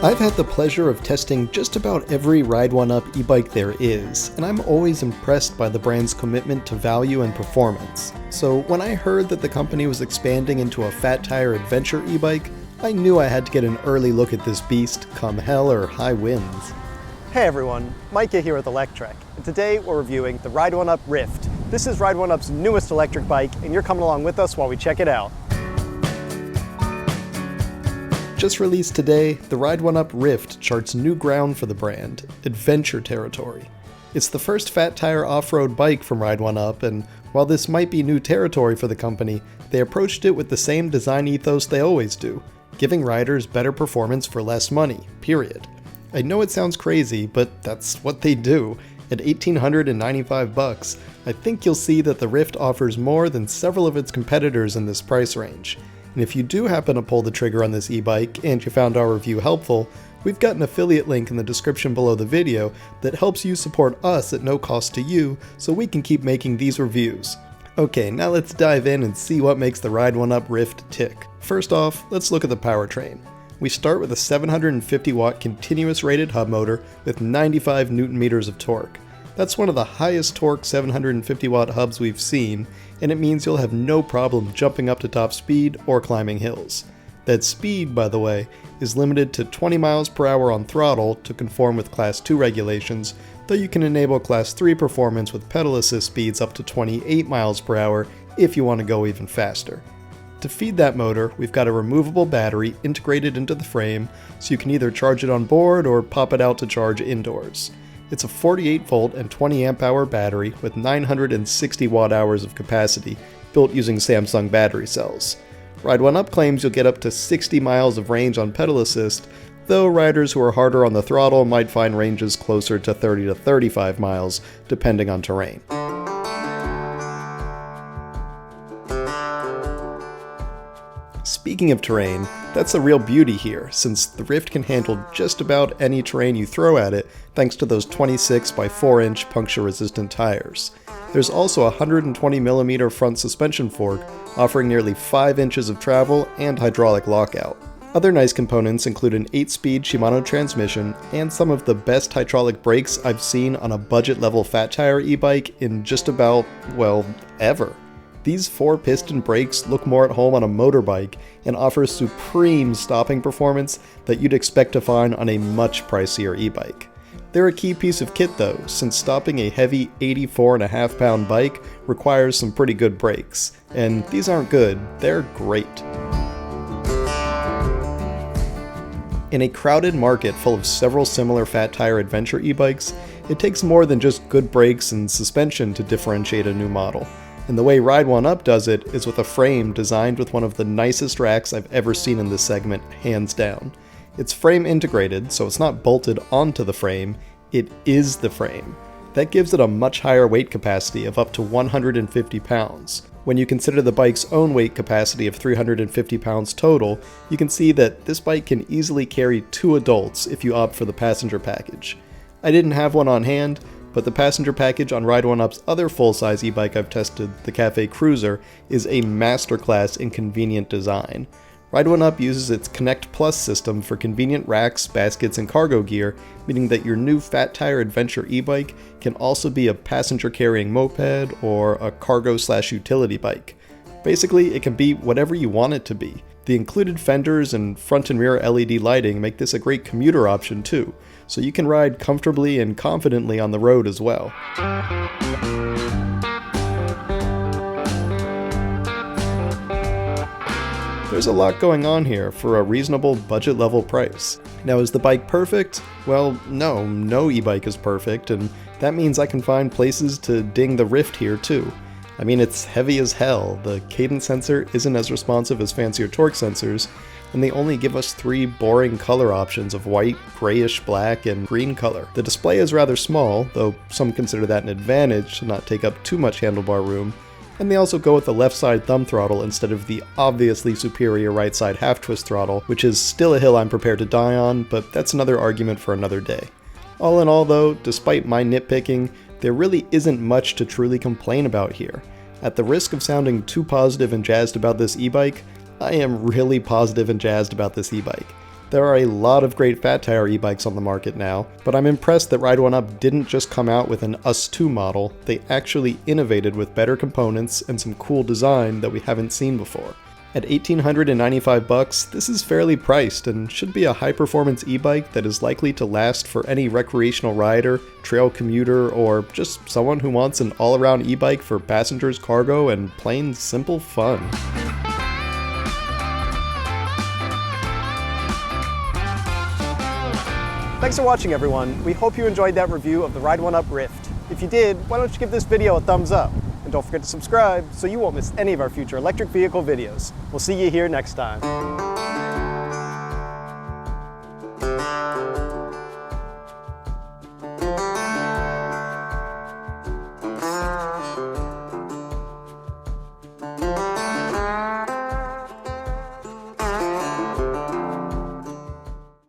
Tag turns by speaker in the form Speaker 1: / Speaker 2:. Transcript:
Speaker 1: I've had the pleasure of testing just about every Ride1Up e-bike there is, and I'm always impressed by the brand's commitment to value and performance. So when I heard that the company was expanding into a fat tire adventure e-bike, I knew I had to get an early look at this beast, come hell or high winds.
Speaker 2: Hey everyone, Micah here with Electrek, and today we're reviewing the Ride1Up Rift. This is Ride1Up's newest electric bike, and you're coming along with us while we check it out.
Speaker 1: Just released today, the Ride1Up Rift charts new ground for the brand, adventure territory. It's the first fat tire off-road bike from Ride1Up, and while this might be new territory for the company, they approached it with the same design ethos they always do, giving riders better performance for less money, period. I know it sounds crazy, but that's what they do. At $1,895, I think you'll see that the Rift offers more than several of its competitors in this price range. And if you do happen to pull the trigger on this e-bike and you found our review helpful, we've got an affiliate link in the description below the video that helps you support us at no cost to you so we can keep making these reviews. Okay, now let's dive in and see what makes the Ride1Up Rift tick. First off, let's look at the powertrain. We start with a 750 watt continuous rated hub motor with 95 Newton meters of torque. That's one of the highest torque 750 watt hubs we've seen, and it means you'll have no problem jumping up to top speed or climbing hills. That speed, by the way, is limited to 20 miles per hour on throttle to conform with Class 2 regulations, though you can enable Class 3 performance with pedal assist speeds up to 28 miles per hour if you want to go even faster. To feed that motor, we've got a removable battery integrated into the frame, so you can either charge it on board or pop it out to charge indoors. It's a 48 volt and 20 amp hour battery with 960 watt hours of capacity, built using Samsung battery cells. Ride1Up claims you'll get up to 60 miles of range on pedal assist, though riders who are harder on the throttle might find ranges closer to 30 to 35 miles, depending on terrain. Speaking of terrain, that's a real beauty here, since the Rift can handle just about any terrain you throw at it thanks to those 26 by 4 inch puncture resistant tires. There's also a 120mm front suspension fork, offering nearly 5 inches of travel and hydraulic lockout. Other nice components include an 8-speed Shimano transmission and some of the best hydraulic brakes I've seen on a budget level fat tire e-bike in just about, well, ever. These 4-piston brakes look more at home on a motorbike and offer supreme stopping performance that you'd expect to find on a much pricier e-bike. They're a key piece of kit though, since stopping a heavy 84.5 pound bike requires some pretty good brakes. And these aren't good, they're great. In a crowded market full of several similar fat tire adventure e-bikes, it takes more than just good brakes and suspension to differentiate a new model. And the way Ride1Up does it is with a frame designed with one of the nicest racks I've ever seen in this segment, hands down. It's frame integrated, so it's not bolted onto the frame, it is the frame. That gives it a much higher weight capacity of up to 150 pounds. When you consider the bike's own weight capacity of 350 pounds total, you can see that this bike can easily carry 2 adults if you opt for the passenger package. I didn't have one on hand, but the passenger package on Ride1Up's other full-size e-bike I've tested, the Cafe Cruiser, is a masterclass in convenient design. Ride1Up uses its Connect Plus system for convenient racks, baskets, and cargo gear, meaning that your new fat tire adventure e-bike can also be a passenger-carrying moped or a cargo/utility bike. Basically, it can be whatever you want it to be. The included fenders and front and rear LED lighting make this a great commuter option too, so you can ride comfortably and confidently on the road as well. There's a lot going on here for a reasonable budget level price. Now, is the bike perfect? Well, no e-bike is perfect, and that means I can find places to ding the Rift here too. I mean, it's heavy as hell, the cadence sensor isn't as responsive as fancier torque sensors, and they only give us 3 boring color options of white, grayish black, and green color. The display is rather small, though some consider that an advantage to not take up too much handlebar room, and they also go with the left side thumb throttle instead of the obviously superior right side half twist throttle, which is still a hill I'm prepared to die on, but that's another argument for another day. All in all though, despite my nitpicking, there really isn't much to truly complain about here. At the risk of sounding too positive and jazzed about this e-bike, I am really positive and jazzed about this e-bike. There are a lot of great fat tire e-bikes on the market now, but I'm impressed that Ride1Up didn't just come out with an US2 model, they actually innovated with better components and some cool design that we haven't seen before. At $1,895, this is fairly priced and should be a high-performance e-bike that is likely to last for any recreational rider, trail commuter, or just someone who wants an all-around e-bike for passengers, cargo, and plain simple fun.
Speaker 2: Thanks for watching, everyone. We hope you enjoyed that review of the Ride1Up Rift. If you did, why don't you give this video a thumbs up? And don't forget to subscribe so you won't miss any of our future electric vehicle videos. We'll see you here next time.